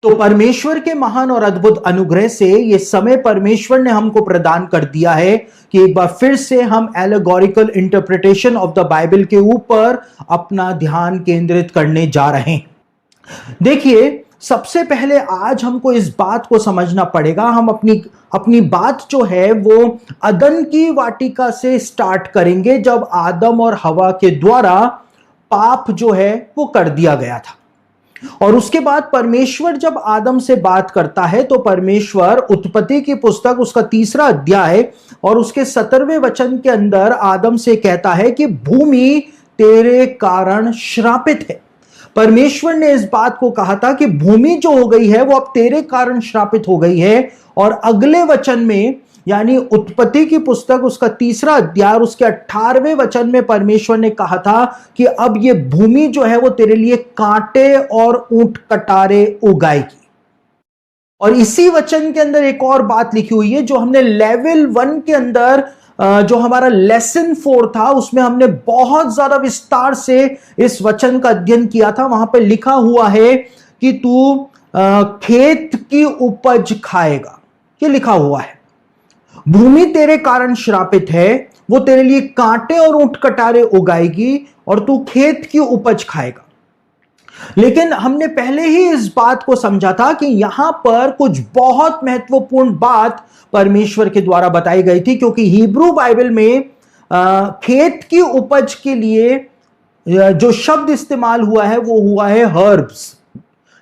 तो परमेश्वर के महान और अद्भुत अनुग्रह से ये समय परमेश्वर ने हमको प्रदान कर दिया है कि एक बार फिर से हम allegorical interpretation of the Bible के ऊपर अपना ध्यान केंद्रित करने जा रहे हैं। देखिए, सबसे पहले आज हमको इस बात को समझना पड़ेगा। हम अपनी बात जो है वो अदन की वाटिका से स्टार्ट करेंगे, जब आदम और हवा के द्वारा पाप जो है वो कर दिया गया था। और उसके बाद परमेश्वर जब आदम से बात करता है तो परमेश्वर उत्पत्ति की पुस्तक उसका 3रा अध्याय और उसके 17वें वचन के अंदर आदम से कहता है कि भूमि तेरे कारण श्रापित है। परमेश्वर ने इस बात को कहा था कि भूमि जो हो गई है वो अब तेरे कारण श्रापित हो गई है। और अगले वचन में यानी उत्पत्ति की पुस्तक उसका 3रा अध्याय उसके 18वें वचन में परमेश्वर ने कहा था कि अब ये भूमि जो है वो तेरे लिए कांटे और ऊंट कटारे उगाएगी। और इसी वचन के अंदर एक और बात लिखी हुई है जो हमने लेवल 1 के अंदर जो हमारा लेसन 4 था उसमें हमने बहुत ज्यादा विस्तार से इस वचन का अध्ययन किया था। वहां पर लिखा हुआ है कि तू खेत की उपज खाएगा। ये लिखा हुआ है, भूमि तेरे कारण श्रापित है, वो तेरे लिए कांटे और ऊंट कटारे उगाएगी और तू खेत की उपज खाएगा। लेकिन हमने पहले ही इस बात को समझा था कि यहां पर कुछ बहुत महत्वपूर्ण बात परमेश्वर के द्वारा बताई गई थी, क्योंकि हिब्रू बाइबल में खेत की उपज के लिए जो शब्द इस्तेमाल हुआ है वो हुआ है हर्ब्स,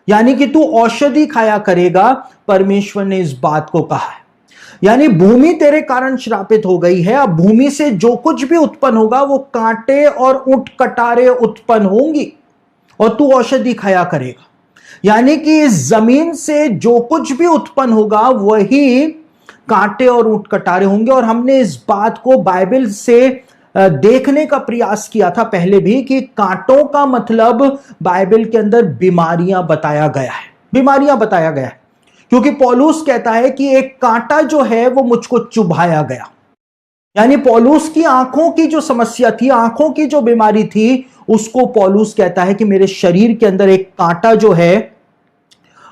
यानी कि तू औषधि खाया करेगा। परमेश्वर ने इस बात को कहा है, यानी भूमि तेरे कारण श्रापित हो गई है। अब भूमि से जो कुछ भी उत्पन्न होगा वो कांटे और ऊंट कटारे उत्पन्न होंगी और तू औषधि खाया करेगा। यानी कि इस जमीन से जो कुछ भी उत्पन्न होगा वही कांटे और ऊंट कटारे होंगे। और हमने इस बात को बाइबल से देखने का प्रयास किया था पहले भी कि कांटों का मतलब बाइबल के अंदर बीमारियां बताया गया है, बीमारियां बताया गया है, क्योंकि पौलुस कहता है कि एक कांटा जो है वो मुझको चुभाया गया। यानी पौलुस की आंखों की जो समस्या थी, आंखों की जो बीमारी थी, उसको पौलुस कहता है कि मेरे शरीर के अंदर एक कांटा जो है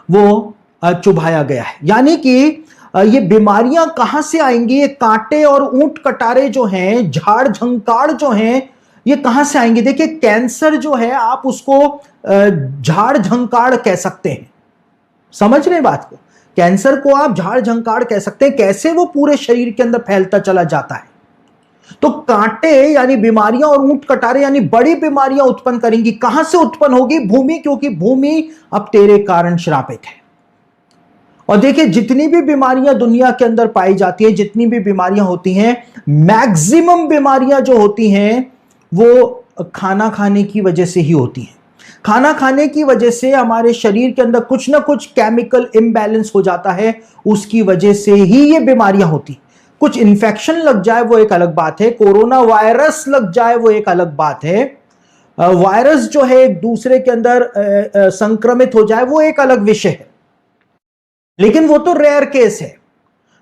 वो चुभाया गया है। यानी कि ये बीमारियां कहां से आएंगी? ये कांटे और ऊंट कटारे जो हैं, झाड़ झंकाड़ जो हैं, ये कहां से आएंगे? देखिए, कैंसर जो है आप उसको झाड़ झंकाड़ कह सकते हैं, समझ रहे बात को? कैंसर को आप झाड़ झंकाड़ कह सकते हैं। कैसे? वो पूरे शरीर के अंदर फैलता चला जाता है। तो कांटे यानी बीमारियां और ऊंट कटारे यानी बड़ी बीमारियां उत्पन्न करेंगी। कहां से उत्पन्न होगी? भूमि, क्योंकि भूमि अब तेरे कारण श्रापित है। और देखिए, जितनी भी बीमारियां दुनिया के अंदर पाई जाती है, जितनी भी बीमारियां होती हैं, मैक्सिमम बीमारियां जो होती हैं वो खाना खाने की वजह से ही होती हैं। खाना खाने की वजह से हमारे शरीर के अंदर कुछ ना कुछ केमिकल इम्बैलेंस हो जाता है, उसकी वजह से ही ये बीमारियां होती। कुछ इन्फेक्शन लग जाए वो एक अलग बात है, कोरोना वायरस लग जाए वो एक अलग बात है, वायरस जो है एक दूसरे के अंदर संक्रमित हो जाए वो एक अलग विषय है, लेकिन वो तो रेयर केस है।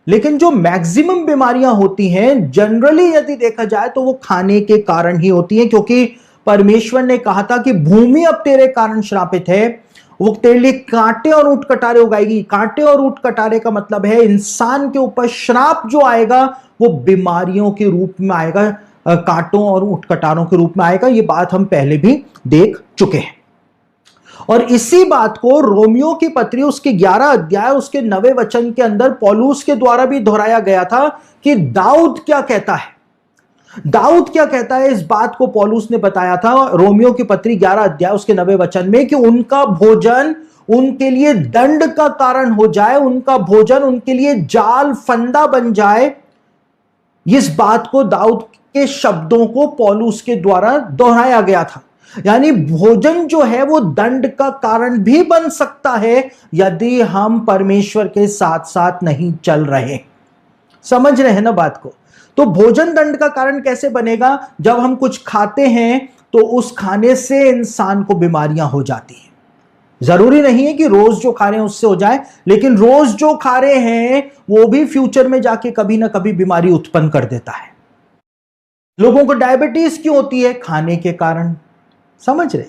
लेकिन जो मैक्सिमम बीमारियां होती हैं जनरली यदि देखा जाए तो वो खाने के कारण ही होती हैं, क्योंकि परमेश्वर ने कहा था कि भूमि अब तेरे कारण श्रापित है, वो तेरे लिए कांटे और ऊंट कटारे उगाएगी। कांटे और ऊंट कटारे का मतलब है इंसान के ऊपर श्राप जो आएगा वो बीमारियों के रूप में आएगा, कांटों और ऊंट कटारों के रूप में आएगा। ये बात हम पहले भी देख चुके हैं। और इसी बात को रोमियो की पत्री उसके 11 अध्याय उसके 9वें वचन के अंदर पौलुस के द्वारा भी दोहराया गया था कि दाऊद क्या कहता है। दाऊद क्या कहता है, इस बात को पौलुस ने बताया था रोमियो की पत्री 11 अध्याय उसके 9वें वचन में कि उनका भोजन उनके लिए दंड का कारण हो जाए, उनका भोजन उनके लिए जाल फंदा बन जाए। इस बात को दाऊद के शब्दों को पौलुस के द्वारा दोहराया गया था। यानी भोजन जो है वो दंड का कारण भी बन सकता है यदि हम परमेश्वर के साथ साथ नहीं चल रहे। समझ रहे हैं ना बात को? तो भोजन दंड का कारण कैसे बनेगा? जब हम कुछ खाते हैं तो उस खाने से इंसान को बीमारियां हो जाती हैं। जरूरी नहीं है कि रोज जो खा रहे हैं उससे हो जाए, लेकिन रोज जो खा रहे हैं वो भी फ्यूचर में जाके कभी ना कभी बीमारी उत्पन्न कर देता है। लोगों को डायबिटीज क्यों होती है? खाने के कारण। समझ रहे?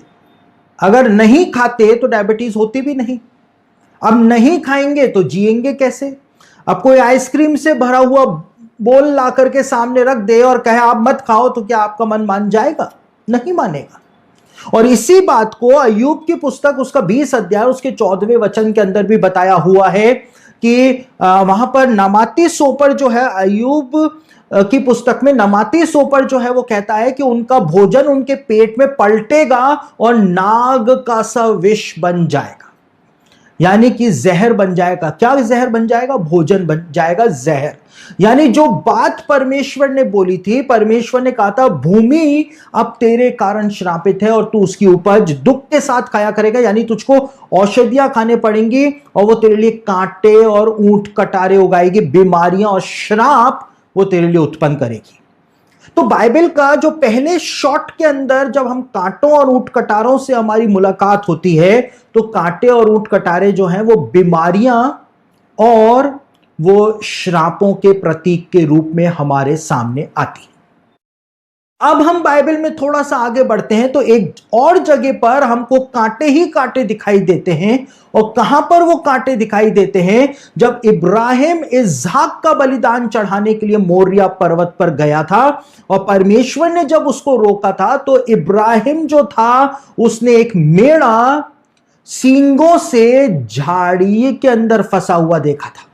अगर नहीं खाते तो डायबिटीज होती भी नहीं। अब नहीं खाएंगे तो जिएंगे कैसे? अब कोई आइसक्रीम से भरा हुआ बोल ला करके सामने रख दे और कहे आप मत खाओ, तो क्या आपका मन मान जाएगा? नहीं मानेगा। और इसी बात को अय्यूब की पुस्तक उसका 20 अध्याय उसके 14वें वचन के अंदर भी बताया हुआ है कि वहां पर नामाती सोपर जो है, अय्यूब की पुस्तक में नामाती सोपर जो है वो कहता है कि उनका भोजन उनके पेट में पलटेगा और नाग का सा विष बन जाएगा, यानी कि जहर बन जाएगा। क्या जहर बन जाएगा? भोजन बन जाएगा जहर। यानी जो बात परमेश्वर ने बोली थी, परमेश्वर ने कहा था भूमि अब तेरे कारण श्रापित है और तू उसकी उपज दुख के साथ खाया करेगा, यानी तुझको औषधियां खाने पड़ेंगी और वो तेरे लिए कांटे और ऊंट कटारे उगाएगी, बीमारियां और श्राप वो तेरे लिए उत्पन्न करेगी। तो बाइबल का जो पहले शॉट के अंदर जब हम कांटों और ऊंट कटारों से हमारी मुलाकात होती है, तो कांटे और ऊंट कटारे जो हैं वो बीमारियां और वो श्रापों के प्रतीक के रूप में हमारे सामने आती है। अब हम बाइबल में थोड़ा सा आगे बढ़ते हैं तो एक और जगह पर हमको कांटे ही कांटे दिखाई देते हैं। और कहां पर वो कांटे दिखाई देते हैं? जब इब्राहिम इसहाक का बलिदान चढ़ाने के लिए मोरिया पर्वत पर गया था और परमेश्वर ने जब उसको रोका था, तो इब्राहिम जो था उसने एक मेढ़ा सींगों से झाड़ी के अंदर फंसा हुआ देखा था।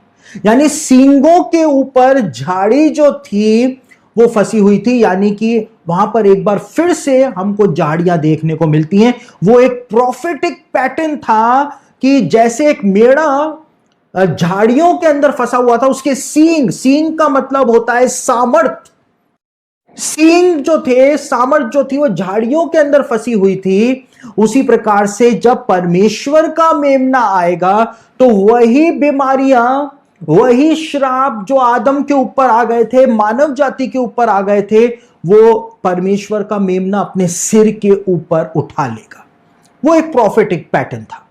यानी सींगों के ऊपर झाड़ी जो थी वो फंसी हुई थी, यानी कि वहां पर एक बार फिर से हमको झाड़ियां देखने को मिलती हैं। वो एक प्रोफेटिक पैटर्न था कि जैसे एक मेढ़ा झाड़ियों के अंदर फंसा हुआ था, उसके सींग, सींग का मतलब होता है सामर्थ, सींग जो थे, सामर्थ जो थी वो झाड़ियों के अंदर फंसी हुई थी। उसी प्रकार से जब परमेश्वर का मेमना आएगा तो वही बीमारियां, वही श्राप जो आदम के ऊपर आ गए थे, मानव जाति के ऊपर आ गए थे, वो परमेश्वर का मेमना अपने सिर के ऊपर उठा लेगा। वो एक प्रोफेटिक पैटर्न था।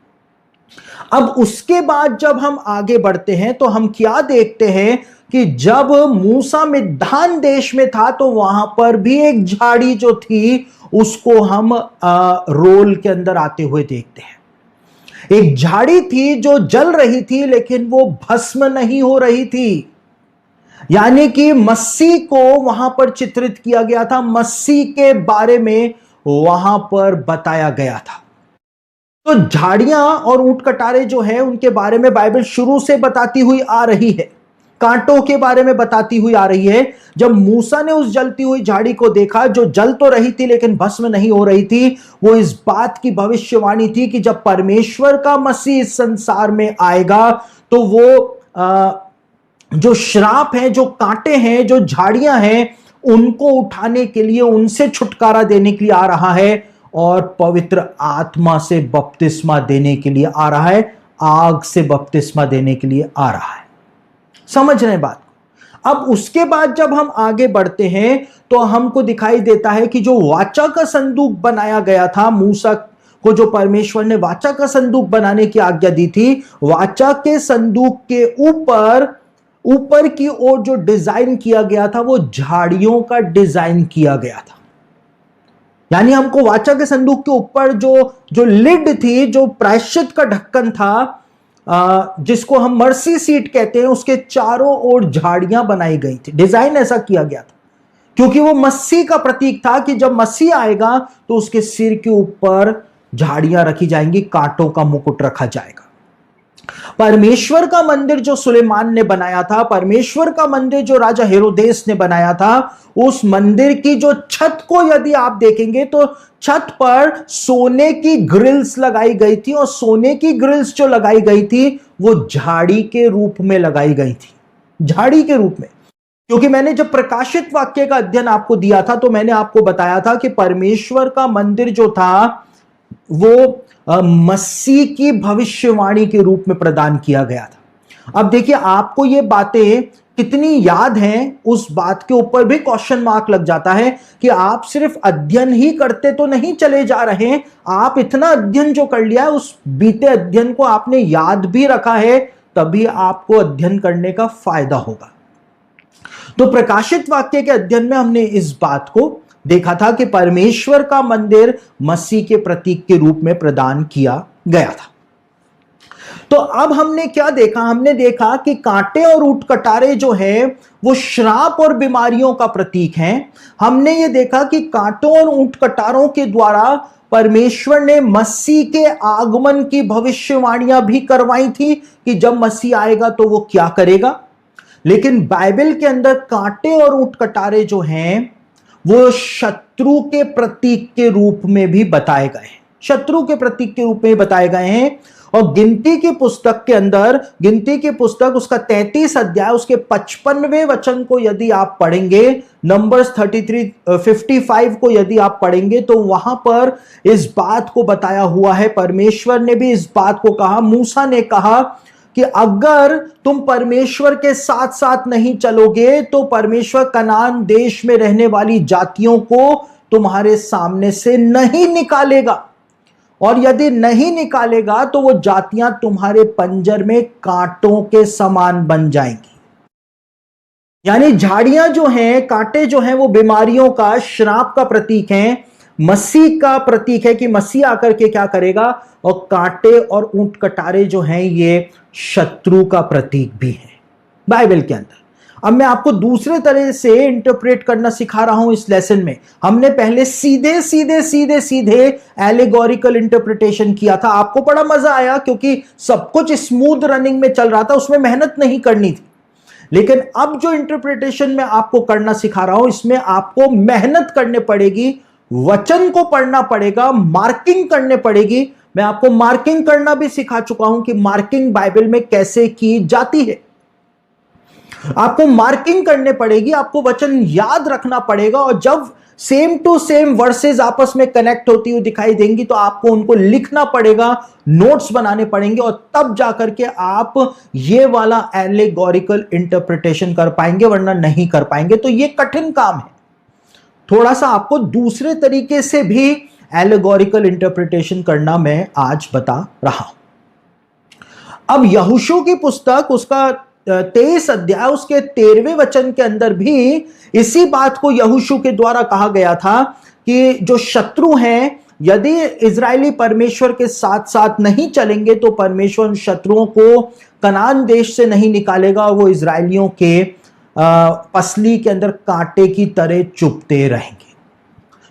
अब उसके बाद जब हम आगे बढ़ते हैं तो हम क्या देखते हैं कि जब मूसा मिद्यान देश में था तो वहां पर भी एक झाड़ी जो थी उसको हम रोल के अंदर आते हुए देखते हैं। एक झाड़ी थी जो जल रही थी लेकिन वो भस्म नहीं हो रही थी, यानी कि मसीह को वहां पर चित्रित किया गया था, मसीह के बारे में वहां पर बताया गया था। तो झाड़ियां और ऊंट कटारे जो है उनके बारे में बाइबल शुरू से बताती हुई आ रही है, कांटों के बारे में बताती हुई आ रही है। जब मूसा ने उस जलती हुई झाड़ी को देखा जो जल तो रही थी लेकिन भस्म नहीं हो रही थी, वो इस बात की भविष्यवाणी थी कि जब परमेश्वर का मसीह इस संसार में आएगा तो वो जो श्राप है, जो कांटे हैं, जो झाड़ियां हैं, उनको उठाने के लिए, उनसे छुटकारा देने के लिए आ रहा है और पवित्र आत्मा से बपतिस्मा देने के लिए आ रहा है, आग से बपतिस्मा देने के लिए आ रहा है। समझ रहे हैं बात? अब उसके बाद जब हम आगे बढ़ते हैं तो हमको दिखाई देता है कि जो वाचा का संदूक बनाया गया था, मूसा को जो परमेश्वर ने वाचा का संदूक बनाने की आज्ञा दी थी, वाचा के संदूक के ऊपर की ओर जो डिजाइन किया गया था वो झाड़ियों का डिजाइन किया गया था। यानी हमको वाचा के संदूक के ऊपर जो लिड थी, जो प्रायश्चित का ढक्कन था, जिसको हम मर्सी सीट कहते हैं, उसके चारों ओर झाड़ियां बनाई गई थी। डिजाइन ऐसा किया गया था क्योंकि वो मसीह का प्रतीक था कि जब मसीह आएगा तो उसके सिर के ऊपर झाड़ियां रखी जाएंगी, कांटों का मुकुट रखा जाएगा। परमेश्वर का मंदिर जो सुलेमान ने बनाया था, परमेश्वर का मंदिर जो राजा हेरोदेस ने बनाया था, उस मंदिर की जो छत को यदि आप देखेंगे तो छत पर सोने की ग्रिल्स लगाई गई थी और सोने की ग्रिल्स जो लगाई गई थी वो झाड़ी के रूप में लगाई गई थी, झाड़ी के रूप में। क्योंकि मैंने जब प्रकाशित वाक्य का अध्ययन आपको दिया था तो मैंने आपको बताया था कि परमेश्वर का मंदिर जो था वो मसीह की भविष्यवाणी के रूप में प्रदान किया गया था। अब देखिए, आपको ये बातें कितनी याद हैं, उस बात के ऊपर भी क्वेश्चन मार्क लग जाता है कि आप सिर्फ अध्ययन ही करते तो नहीं चले जा रहे हैं, आप इतना अध्ययन जो कर लिया है उस बीते अध्ययन को आपने याद भी रखा है, तभी आपको अध्ययन करने का फायदा होगा। तो प्रकाशित वाक्य के अध्ययन में हमने इस बात को देखा था कि परमेश्वर का मंदिर मसीह के प्रतीक के रूप में प्रदान किया गया था। तो अब हमने क्या देखा, हमने देखा कि कांटे और ऊंट कटारे जो है वो श्राप और बीमारियों का प्रतीक हैं। हमने ये देखा कि कांटों और ऊंट कटारों के द्वारा परमेश्वर ने मसीह के आगमन की भविष्यवाणियां भी करवाई थी कि जब मसीह आएगा तो वो क्या करेगा। लेकिन बाइबल के अंदर कांटे और ऊंट कटारे जो हैं वो शत्रु के प्रतीक के रूप में भी बताए गए हैं, शत्रु के प्रतीक के रूप में बताए गए हैं। और गिनती की पुस्तक के अंदर, गिनती की पुस्तक उसका 33 अध्याय उसके 55वें वचन को यदि आप पढ़ेंगे, नंबर्स 55 को यदि आप पढ़ेंगे तो वहां पर इस बात को बताया हुआ है। परमेश्वर ने भी इस बात को कहा, मूसा ने कहा कि अगर तुम परमेश्वर के साथ साथ नहीं चलोगे तो परमेश्वर कनान देश में रहने वाली जातियों को तुम्हारे सामने से नहीं निकालेगा, और यदि नहीं निकालेगा तो वो जातियां तुम्हारे पंजर में कांटों के समान बन जाएंगी। यानी झाड़ियां जो हैं, कांटे जो हैं, वो बीमारियों का, श्राप का प्रतीक हैं, मसीह का प्रतीक है कि मसीह आकर के क्या करेगा। और कांटे और ऊंट कटारे जो हैं ये शत्रु का प्रतीक भी है बाइबल के अंदर। अब मैं आपको दूसरे तरह से इंटरप्रेट करना सिखा रहा हूं इस लेसन में। हमने पहले सीधे सीधे सीधे सीधे एलेगोरिकल इंटरप्रिटेशन किया था, आपको बड़ा मजा आया क्योंकि सब कुछ स्मूथ रनिंग में चल रहा था, उसमें मेहनत नहीं करनी थी। लेकिन अब जो इंटरप्रिटेशन में आपको करना सिखा रहा हूं इसमें आपको मेहनत करनी पड़ेगी, वचन को पढ़ना पड़ेगा, मार्किंग करने पड़ेगी। मैं आपको मार्किंग करना भी सिखा चुका हूं कि मार्किंग बाइबल में कैसे की जाती है। आपको मार्किंग करने पड़ेगी, आपको वचन याद रखना पड़ेगा, और जब सेम टू सेम वर्सेस आपस में कनेक्ट होती हुई दिखाई देंगी तो आपको उनको लिखना पड़ेगा, नोट्स बनाने पड़ेंगे, और तब जाकर के आप ये वाला एलेगोरिकल इंटरप्रिटेशन कर पाएंगे, वरना नहीं कर पाएंगे। तो ये कठिन काम है। थोड़ा सा आपको दूसरे तरीके से भी एलेगोरिकल इंटरप्रिटेशन करना मैं आज बता रहा हूं। अब यहोशू की पुस्तक उसका 23 अध्याय उसके 13वें वचन के अंदर भी इसी बात को यहोशू के द्वारा कहा गया था कि जो शत्रु हैं, यदि इजरायली परमेश्वर के साथ साथ नहीं चलेंगे तो परमेश्वर शत्रुओं को कनान देश से नहीं निकालेगा, और वो इजरायलियों के पसली के अंदर कांटे की तरह चुभते रहेंगे।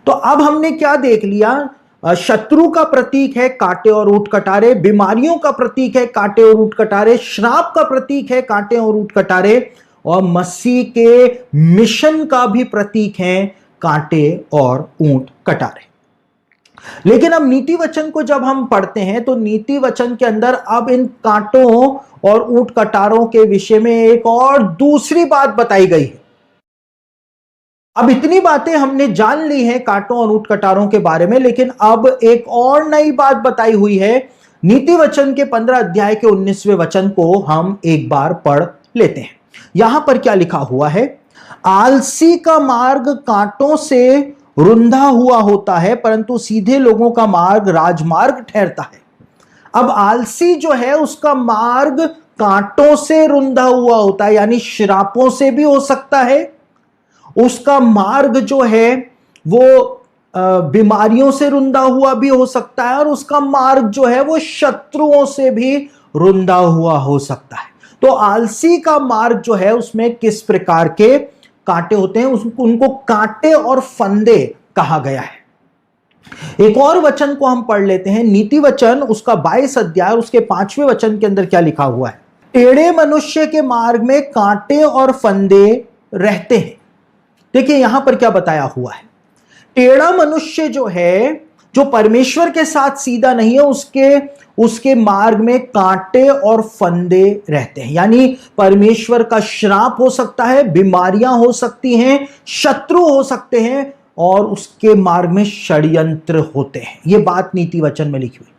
तो अब हमने क्या देख लिया, शत्रु का प्रतीक है कांटे और ऊंट कटारे, बीमारियों का प्रतीक है कांटे और ऊंट कटारे, श्राप का प्रतीक है कांटे और ऊंट कटारे, और मसीह के मिशन का भी प्रतीक है कांटे और ऊंट कटारे। लेकिन अब नीति वचन को जब हम पढ़ते हैं तो नीति वचन के अंदर अब इन कांटों और ऊंट कटारों के विषय में एक और दूसरी बात बताई गई है। अब इतनी बातें हमने जान ली हैं कांटों और ऊंट कटारों के बारे में, लेकिन अब एक और नई बात बताई हुई है। नीति वचन के 15 अध्याय के 19वें वचन को हम एक बार पढ़ लेते हैं। यहां पर क्या लिखा हुआ है, आलसी का मार्ग कांटों से रुंधा हुआ होता है परंतु सीधे लोगों का मार्ग राजमार्ग ठहरता है। अब आलसी जो है उसका मार्ग कांटों से रुंधा हुआ होता है, यानी श्रापों से भी हो सकता है। उसका मार्ग जो है वो बीमारियों से रुंधा हुआ भी हो सकता है, और उसका मार्ग जो है वो शत्रुओं से भी रुंधा हुआ हो सकता है। तो आलसी का मार्ग जो है उसमें किस प्रकार के कांटे होते हैं, उनको कांटे और फंदे कहा गया है। एक और वचन को हम पढ़ लेते हैं, नीति वचन उसका 22 अध्याय उसके 5वें वचन के अंदर क्या लिखा हुआ है, टेढ़े मनुष्य के मार्ग में कांटे और फंदे रहते हैं। देखिए यहां पर क्या बताया हुआ है, टेढ़ा मनुष्य जो है, जो परमेश्वर के साथ सीधा नहीं है, उसके मार्ग में कांटे और फंदे रहते हैं। यानी परमेश्वर का श्राप हो सकता है, बीमारियां हो सकती हैं, शत्रु हो सकते हैं, और उसके मार्ग में षड्यंत्र होते हैं। यह बात नीति वचन में लिखी हुई।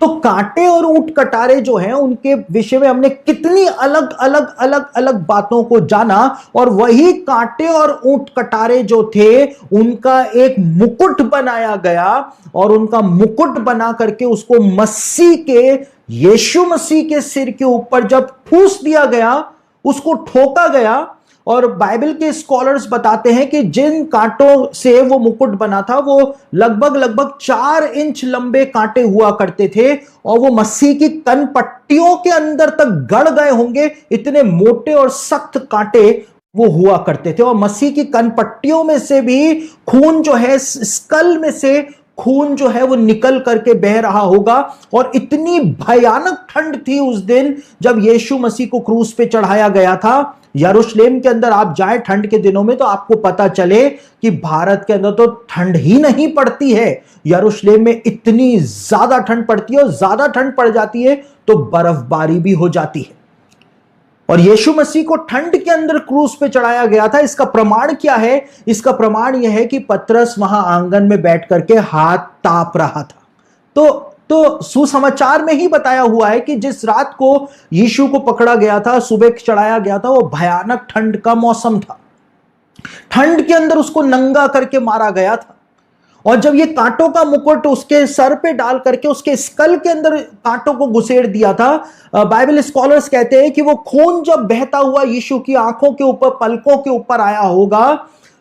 तो कांटे और ऊंट कटारे जो हैं उनके विषय में हमने कितनी अलग अलग अलग अलग बातों को जाना, और वही कांटे और ऊंट कटारे जो थे उनका एक मुकुट बनाया गया, और उनका मुकुट बना करके उसको मसीह के, यीशु मसीह के सिर के ऊपर जब ठूस दिया गया, उसको ठोका गया, और बाइबल के स्कॉलर्स बताते हैं कि जिन कांटों से वो मुकुट बना था वो लगभग लगभग 4 इंच लंबे कांटे हुआ करते थे और वो मसीह की कनपट्टियों के अंदर तक गड़ गए होंगे, इतने मोटे और सख्त कांटे वो हुआ करते थे। और मसीह की कनपट्टियों में से भी खून जो है, स्कल में से खून जो है वो निकल करके बह रहा होगा। और इतनी भयानक ठंड थी उस दिन जब यीशु मसीह को क्रूस पे चढ़ाया गया था। यरूशलेम के अंदर आप जाएं ठंड के दिनों में तो आपको पता चले कि भारत के अंदर तो ठंड ही नहीं पड़ती है, यरूशलेम में इतनी ज्यादा ठंड पड़ती है और ज्यादा ठंड पड़ जाती है तो बर्फबारी भी हो जाती है। और यीशु मसीह को ठंड के अंदर क्रूस पे चढ़ाया गया था। इसका प्रमाण क्या है? इसका प्रमाण यह है कि पतरस वहां आंगन में बैठ करके हाथ ताप रहा था। तो सुसमाचार में ही बताया हुआ है कि जिस रात को यीशु को पकड़ा गया था, सुबह चढ़ाया गया था, वो भयानक ठंड का मौसम था। ठंड के अंदर उसको नंगा करके मारा गया था। और जब ये कांटों का मुकुट उसके सर पे डाल करके उसके स्कल के अंदर कांटों को घुसेड़ दिया था, बाइबल स्कॉलर्स कहते हैं कि वो खून जब बहता हुआ यीशु की आंखों के ऊपर, पलकों के ऊपर आया होगा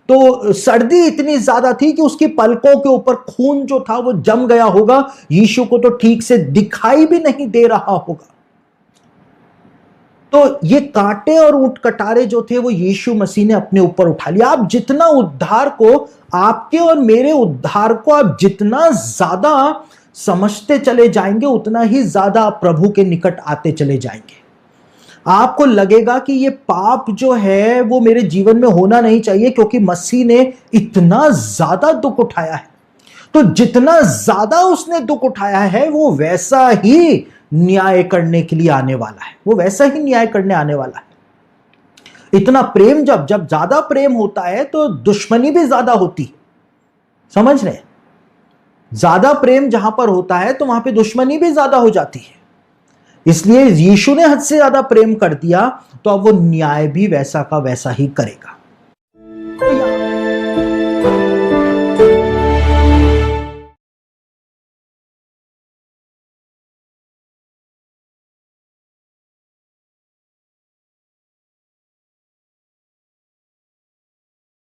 तो सर्दी इतनी ज्यादा थी कि उसकी पलकों के ऊपर खून जो था वो जम गया होगा। यीशु को तो ठीक से दिखाई भी नहीं दे रहा होगा। तो ये कांटे और ऊंट कटारे जो थे वो यीशु मसीह ने अपने ऊपर उठा लिया। आप जितना उद्धार को, आपके और मेरे उद्धार को आप जितना ज्यादा समझते चले जाएंगे उतना ही ज्यादा आप प्रभु के निकट आते चले जाएंगे। आपको लगेगा कि ये पाप जो है वो मेरे जीवन में होना नहीं चाहिए क्योंकि मसीह ने इतना ज्यादा दुख उठाया है। तो जितना ज्यादा उसने दुख उठाया है वो वैसा ही न्याय करने के लिए आने वाला है, वो वैसा ही न्याय करने आने वाला है। इतना प्रेम जब ज्यादा प्रेम होता है तो दुश्मनी भी ज्यादा होती है, समझ रहे? ज्यादा प्रेम जहां पर होता है तो वहां पे दुश्मनी भी ज्यादा हो जाती है। इसलिए यीशु ने हद से ज्यादा प्रेम कर दिया तो अब वो न्याय भी वैसा का वैसा ही करेगा।